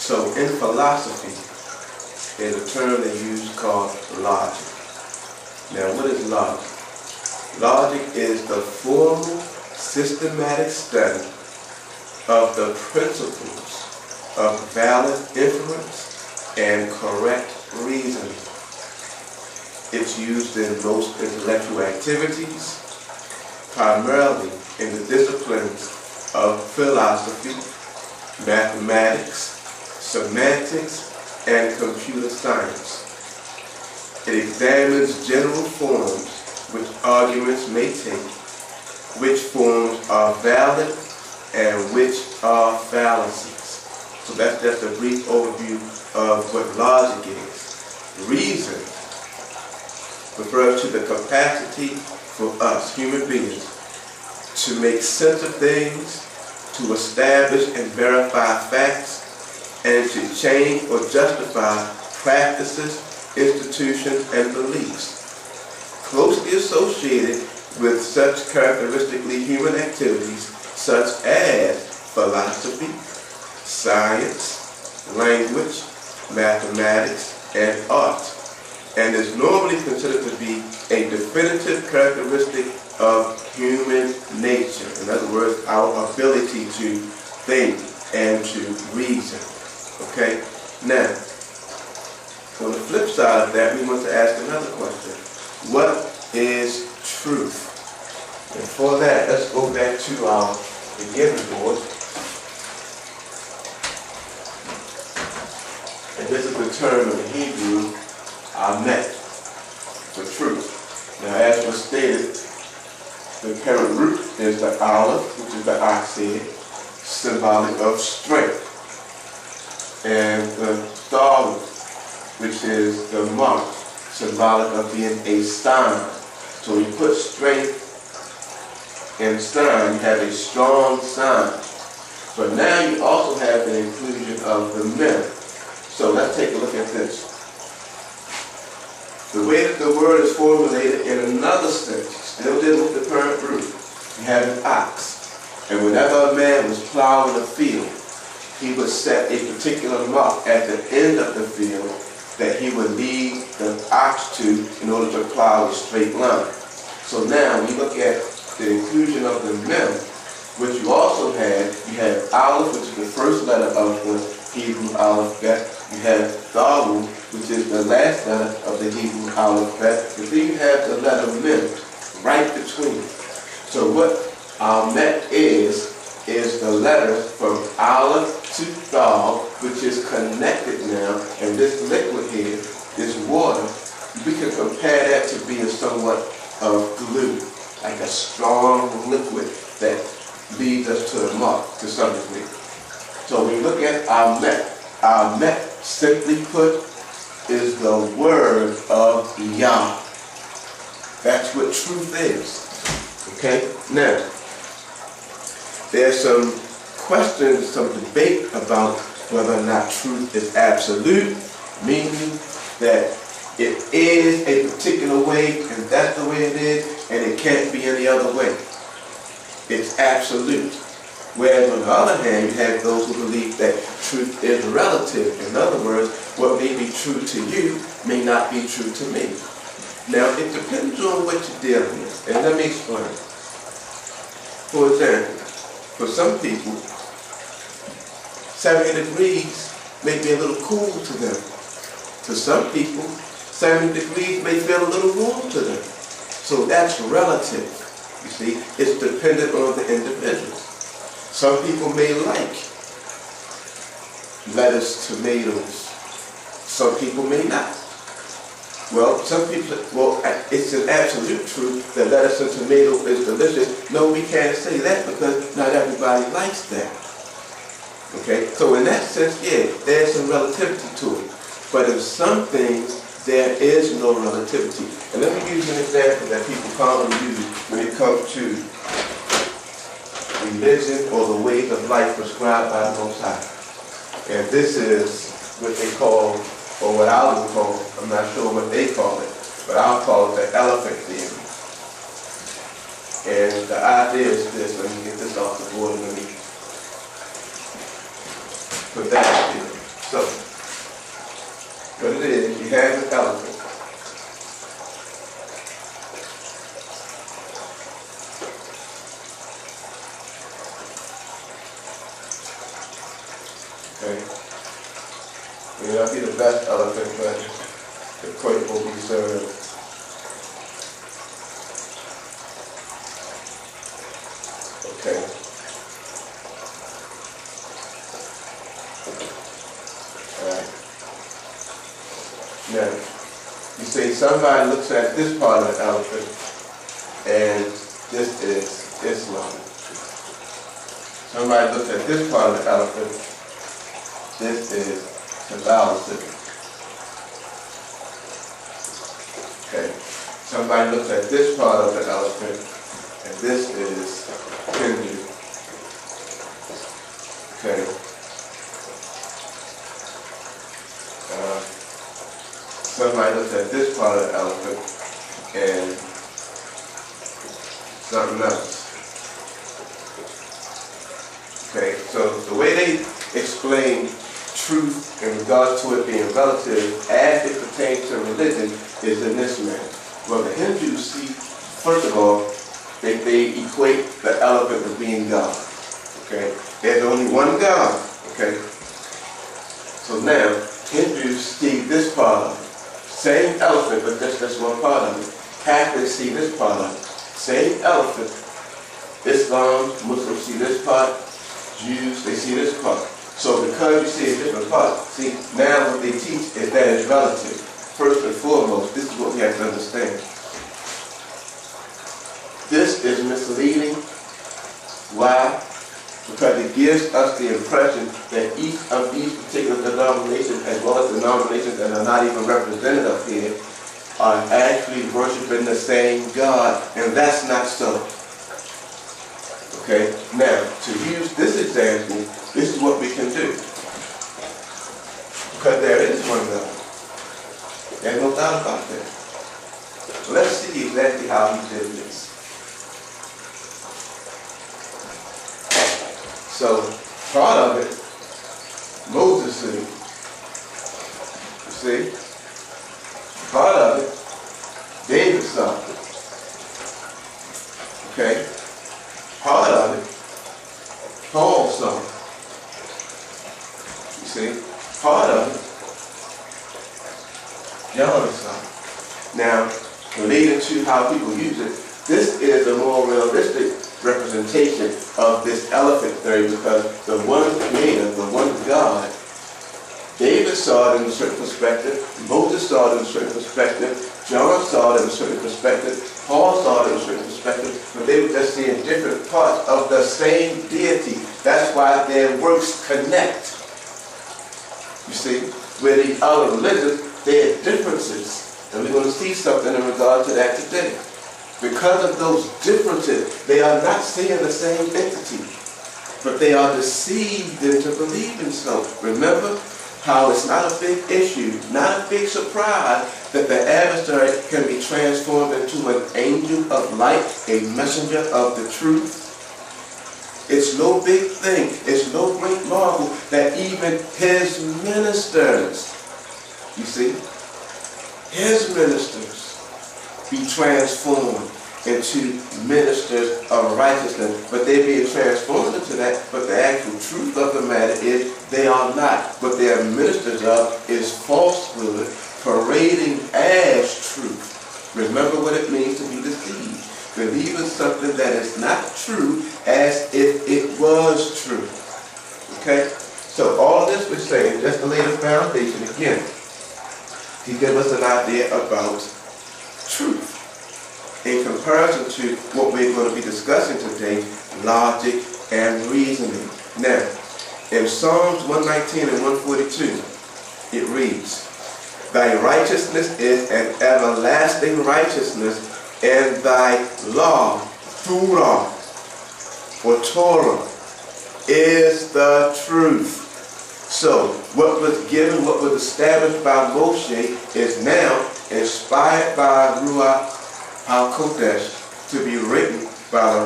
So in philosophy, there's a term they use called logic. Now, what is logic? Logic is the formal, systematic study of the principles of valid inference and correct reasoning. It's used in most intellectual activities, primarily in the disciplines of philosophy, mathematics, semantics, and computer science. It examines general forms which arguments may take, which forms are valid, and which are fallacies. So that's just a brief overview of what logic is. Reason refers to the capacity for us, human beings, to make sense of things, to establish and verify facts, and to change or justify practices, institutions, and beliefs. Closely associated with such characteristically human activities such as philosophy, science, language, mathematics, and art, and is normally considered to be a definitive characteristic of human nature. In other words, our ability to think and to reason. Okay? Now, on the flip side of that, we want to ask another question. What is truth? And for that, let's go back to our beginning board. And this is the term in Hebrew, amet, for truth. Now, as was stated, the parent root is the aleph, which is the oxide, symbolic of strength. And the dalet, which is the mark, symbolic of being a sign. So when you put strength in sign, you have a strong sign. But now you also have the inclusion of the mem. So let's take a look at this. The way that the word is formulated in another sense, still dealing with the parent root. You have an ox. And whenever a man was plowing a field, he would set a particular mark at the end of the field that he would lead the ox to in order to plow a straight line. So now when you look at the inclusion of the mem, what you also have, you have aleph, which is the first letter of the Hebrew alphabet. You have dalet, which is the last letter of the Hebrew alphabet. And then you have the letter mem right between. So what amet is the letters from aleph to dal, which is connected now, and this liquid here, this water, we can compare that to being somewhat of glue, like a strong liquid that leads us to the mark to some degree. So when you look at amet, simply put, is the word of Yah. That's what truth is. Okay? Now, there's some questions, some debate about whether or not truth is absolute, meaning that it is a particular way, and that's the way it is, and it can't be any other way. It's absolute. Whereas on the other hand, you have those who believe that truth is relative. In other words, what may be true to you may not be true to me. Now, it depends on what you're dealing with, and let me explain. For example, for some people, 70 degrees may be a little cool to them. To some people, 70 degrees may feel a little warm to them. So that's relative. You see, it's dependent on the individual. Some people may like lettuce, tomatoes. Some people may not. Well, it's an absolute truth that lettuce and tomato is delicious. No, we can't say that because not everybody likes that. Okay? So in that sense, yeah, there's some relativity to it. But in some things, there is no relativity. And let me use an example that people commonly use when it comes to religion or the ways of life prescribed by the Most High. And this is what they call, or what I would call, I'm not sure what they call it, but I'll call it the elephant theory. And the idea is this, let me get this off the board, let me put that here. Okay? May not be the best elephant, but the point will be served. Okay. Alright. Now, you say somebody looks at this part of the elephant, and this is Islam. Somebody looks at this part of the elephant, this is Catholicism. Okay. Somebody looks at this part of the elephant, and this is Hindu. Okay. Somebody looks at this part of the elephant and something else. Okay, so the way they explain truth in regards to it being relative as it pertains to religion is in this manner. Well, the Hindus see, first of all, they equate the elephant with being God. Okay, there's only one God. Okay, so now Hindus see this part of it. Same elephant, but just one part of it. Catholics see this part of it. Same elephant. Islam, Muslims see this part. Jews, they see this part. So because you see a different part, see, now what they teach is that it's relative. First and foremost, this is what we have to understand. This is misleading. Why? Because it gives us the impression that each of these particular denominations, as well as denominations that are not even represented up here, are actually worshiping the same God, and that's not so. Okay, now, to use this example, this is what we can do. Because there is one God. There's no doubt about that. Let's see exactly how he did this. So, part of it, Moses said, you see? Part of it, David saw. Okay? Part of it, Paul saw. You see? Part of it, John saw. Now, related to how people use it, this is a more realistic representation of this elephant theory, because the one creator, the one God, David saw it in a certain perspective, Moses saw it in a certain perspective, John saw it in a certain perspective, Paul saw it in a certain perspective, but they were just seeing different parts of the same deity. That's why their works connect. You see, with the other religions, there are differences, and we're going to see something in regard to that today. Because of those differences, they are not seeing the same entity, but they are deceived into believing so. Remember how it's not a big issue, not a big surprise that the adversary can be transformed into an angel of light, a messenger of the truth. It's no big thing. It's no great marvel that even his ministers, you see, his ministers be transformed into ministers of righteousness. But they being transformed into that, but the actual truth of the matter is they are not. What they are ministers of is falsehood, parading as truth. Remember what it means to be deceived. Believing something that is not true as if it was true. Okay? So all of this we're saying, just to lay the foundation again, to give us an idea about truth in comparison to what we're going to be discussing today, logic and reasoning. Now, in Psalms 119 and 142, it reads, "Thy righteousness is an everlasting righteousness, and thy law, Torah, is the truth." So, what was given, what was established by Moshe is now inspired by Ruach HaKodesh to be written by the